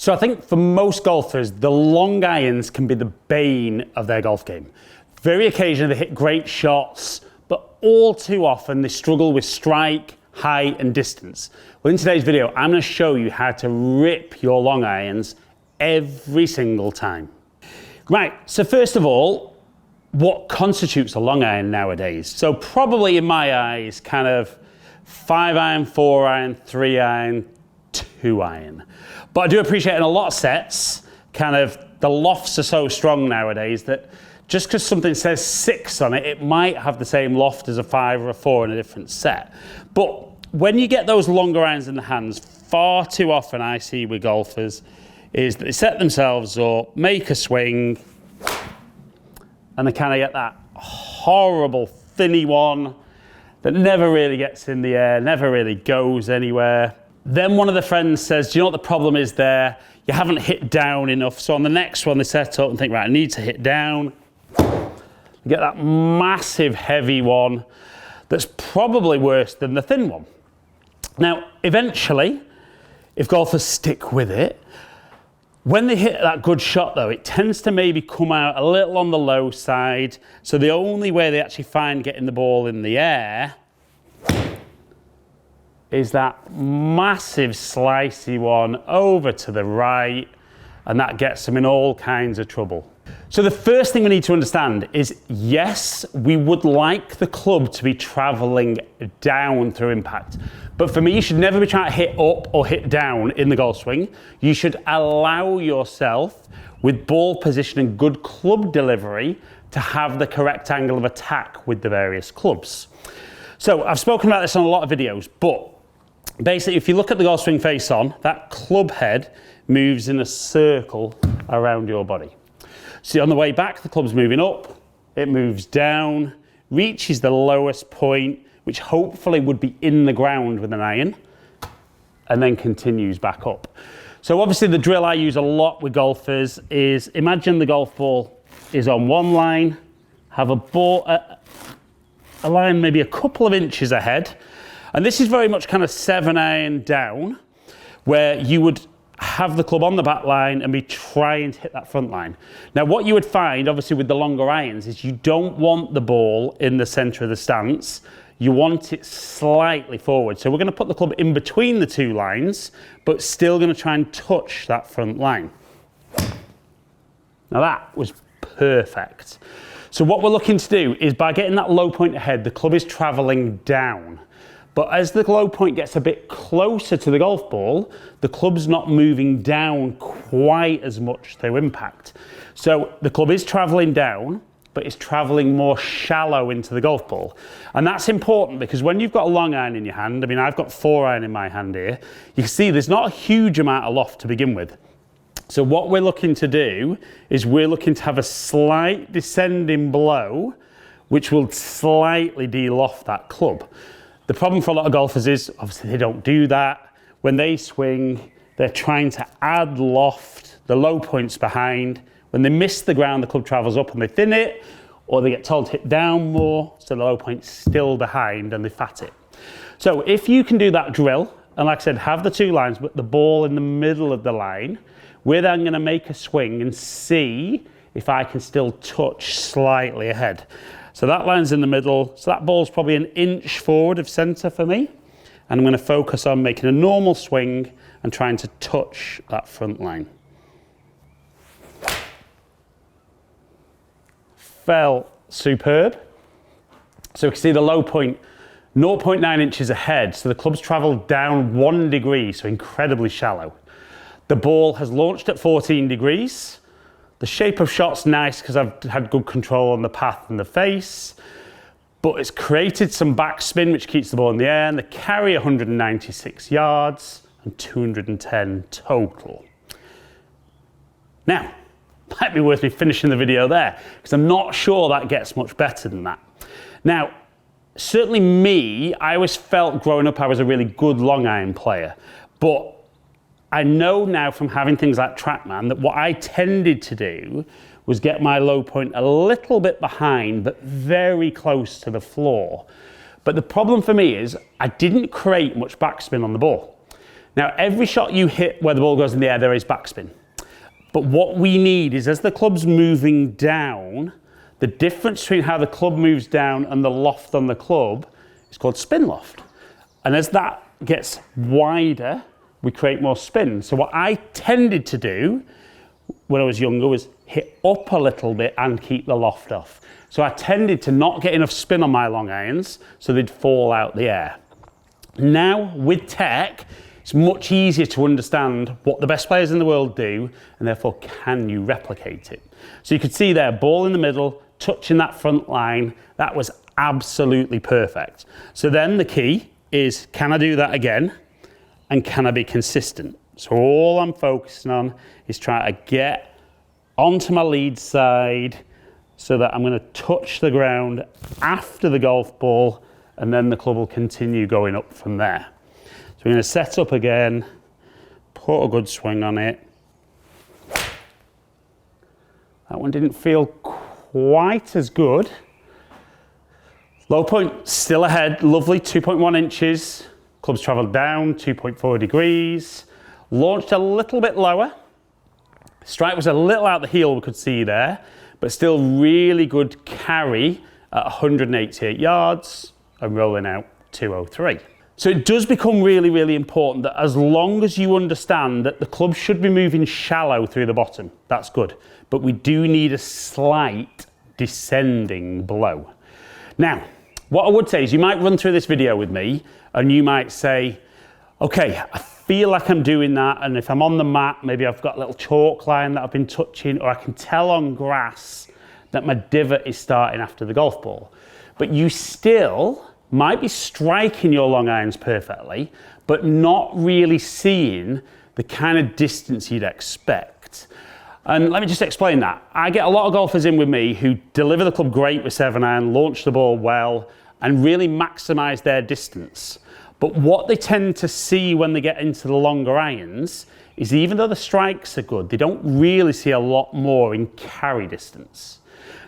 So I think for most golfers, the long irons can be the bane of their golf game. Very occasionally they hit great shots, but all too often they struggle with strike, height and distance. Well, in today's video, I'm going to show you how to rip your long irons every single time. Right, so first of all, what constitutes a long iron nowadays? So probably in my eyes, kind of 5 iron, 4 iron, 3 iron, 2 iron. But I do appreciate in a lot of sets, kind of the lofts are so strong nowadays that just because something says 6 on it, it might have the same loft as a 5 or a 4 in a different set. But when you get those longer irons in the hands, far too often I see with golfers is that they set themselves up, make a swing, and they kind of get that horrible thinny one that never really gets in the air, never really goes anywhere. Then one of the friends says, do you know what the problem is there? You haven't hit down enough. So on the next one, they set up and think, right, I need to hit down. You get that massive heavy one that's probably worse than the thin one. Now, eventually, if golfers stick with it, when they hit that good shot though, it tends to maybe come out a little on the low side. So the only way they actually find getting the ball in the air is that massive slicey one over to the right, and that gets them in all kinds of trouble. So the first thing we need to understand is, yes, we would like the club to be traveling down through impact. But for me, you should never be trying to hit up or hit down in the golf swing. You should allow yourself, with ball position and good club delivery, to have the correct angle of attack with the various clubs. So I've spoken about this on a lot of videos, but basically, if you look at the golf swing face on, that club head moves in a circle around your body. See, on the way back, the club's moving up, it moves down, reaches the lowest point, which hopefully would be in the ground with an iron, and then continues back up. So obviously the drill I use a lot with golfers is, imagine the golf ball is on one line, have a ball, a line maybe a couple of inches ahead, and this is very much kind of 7 iron down, where you would have the club on the back line and be trying to hit that front line. Now what you would find, obviously with the longer irons, is you don't want the ball in the center of the stance, you want it slightly forward. So we're going to put the club in between the two lines, but still going to try and touch that front line. Now that was perfect. So what we're looking to do is, by getting that low point ahead, the club is traveling down. But as the low point gets a bit closer to the golf ball, the club's not moving down quite as much through impact. So the club is traveling down, but it's traveling more shallow into the golf ball. And that's important because when you've got a long iron in your hand, I mean, I've got 4 iron in my hand here, you can see there's not a huge amount of loft to begin with. So what we're looking to do is we're looking to have a slight descending blow, which will slightly de-loft that club. The problem for a lot of golfers is, obviously they don't do that. When they swing, they're trying to add loft, the low point's behind. When they miss the ground, the club travels up and they thin it, or they get told to hit down more, so the low point's still behind and they fat it. So if you can do that drill, and like I said, have the 2 lines, but the ball in the middle of the line, we're then gonna make a swing and see if I can still touch slightly ahead. So that line's in the middle, so that ball's probably an inch forward of center for me. And I'm going to focus on making a normal swing and trying to touch that front line. Felt superb. So we can see the low point, 0.9 inches ahead. So the club's traveled down 1 degree, so incredibly shallow. The ball has launched at 14 degrees. The shape of shot's nice because I've had good control on the path and the face, but it's created some backspin which keeps the ball in the air, and the carry 196 yards and 210 total. Now, might be worth me finishing the video there because I'm not sure that gets much better than that. Now, certainly me, I always felt growing up I was a really good long iron player, but I know now from having things like TrackMan that what I tended to do was get my low point a little bit behind, but very close to the floor. But the problem for me is I didn't create much backspin on the ball. Now, every shot you hit where the ball goes in the air, there is backspin. But what we need is, as the club's moving down, the difference between how the club moves down and the loft on the club is called spin loft. And as that gets wider, we create more spin. So what I tended to do when I was younger was hit up a little bit and keep the loft off. So I tended to not get enough spin on my long irons, so they'd fall out the air. Now, with tech, it's much easier to understand what the best players in the world do, and therefore can you replicate it. So you could see there, ball in the middle, touching that front line, that was absolutely perfect. So then the key is, can I do that again? And can I be consistent? So all I'm focusing on is trying to get onto my lead side so that I'm going to touch the ground after the golf ball, and then the club will continue going up from there. So we're going to set up again, put a good swing on it. That one didn't feel quite as good. Low point still ahead, lovely, 2.1 inches. Club's travelled down 2.4 degrees. Launched a little bit lower. Strike was a little out the heel, we could see there, but still really good carry at 188 yards and rolling out 203. So it does become really, really important that as long as you understand that the club should be moving shallow through the bottom, that's good. But we do need a slight descending blow. Now, what I would say is you might run through this video with me and you might say, okay, I feel like I'm doing that, and if I'm on the mat, maybe I've got a little chalk line that I've been touching, or I can tell on grass that my divot is starting after the golf ball. But you still might be striking your long irons perfectly, but not really seeing the kind of distance you'd expect. And let me just explain that. I get a lot of golfers in with me who deliver the club great with 7-iron, launch the ball well, and really maximize their distance. But what they tend to see when they get into the longer irons is, even though the strikes are good, they don't really see a lot more in carry distance.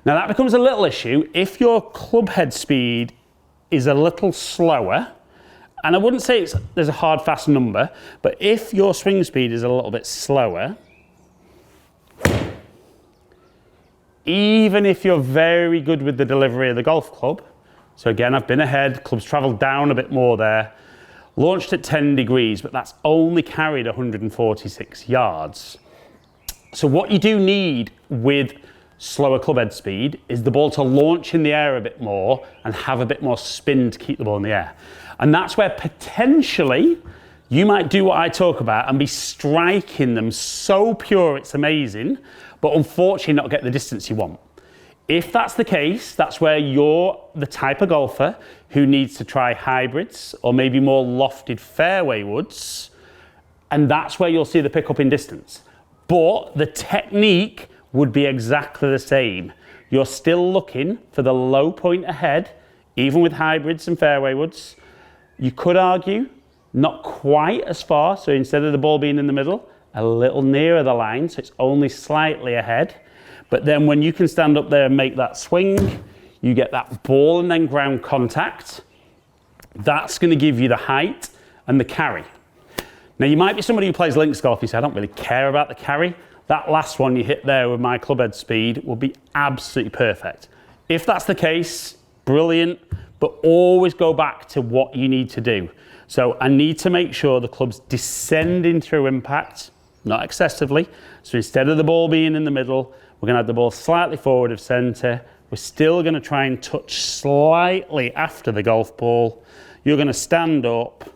Now that becomes a little issue if your club head speed is a little slower, and I wouldn't say there's a hard fast number, but if your swing speed is a little bit slower, even if you're very good with the delivery of the golf club, so again, I've been ahead, club's travelled down a bit more there, launched at 10 degrees, but that's only carried 146 yards. So what you do need with slower club head speed is the ball to launch in the air a bit more and have a bit more spin to keep the ball in the air. And that's where potentially you might do what I talk about and be striking them so pure it's amazing, but unfortunately not get the distance you want. If that's the case, that's where you're the type of golfer who needs to try hybrids or maybe more lofted fairway woods, and that's where you'll see the pickup in distance. But the technique would be exactly the same. You're still looking for the low point ahead, even with hybrids and fairway woods. You could argue not quite as far, so instead of the ball being in the middle, a little nearer the line, so it's only slightly ahead. But then when you can stand up there and make that swing, you get that ball and then ground contact. That's going to give you the height and the carry. Now you might be somebody who plays links golf, you say, I don't really care about the carry. That last one you hit there with my club head speed will be absolutely perfect. If that's the case, brilliant, but always go back to what you need to do. So I need to make sure the club's descending through impact, not excessively. So instead of the ball being in the middle, we're going to have the ball slightly forward of centre. We're still going to try and touch slightly after the golf ball. You're going to stand up,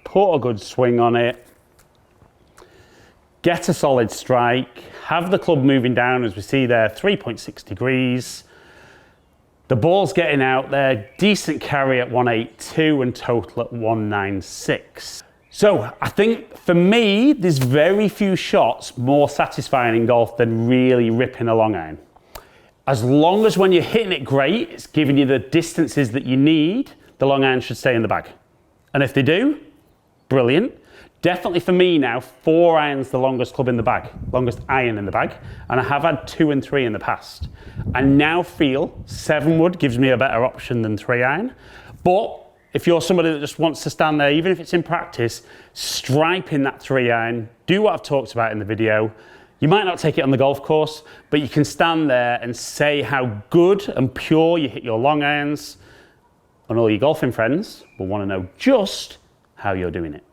put a good swing on it, get a solid strike, have the club moving down as we see there, 3.6 degrees. The ball's getting out there, decent carry at 182 and total at 196. So I think for me, there's very few shots more satisfying in golf than really ripping a long iron. As long as when you're hitting it great, it's giving you the distances that you need, the long iron should stay in the bag. And if they do, brilliant. Definitely for me now, 4 irons the longest club in the bag, longest iron in the bag. And I have had 2 and 3 in the past. I now feel 7 wood gives me a better option than 3 iron. But If you're somebody that just wants to stand there, even if it's in practice, striping that 3-iron, do what I've talked about in the video. You might not take it on the golf course, but you can stand there and say how good and pure you hit your long irons, and all your golfing friends will want to know just how you're doing it.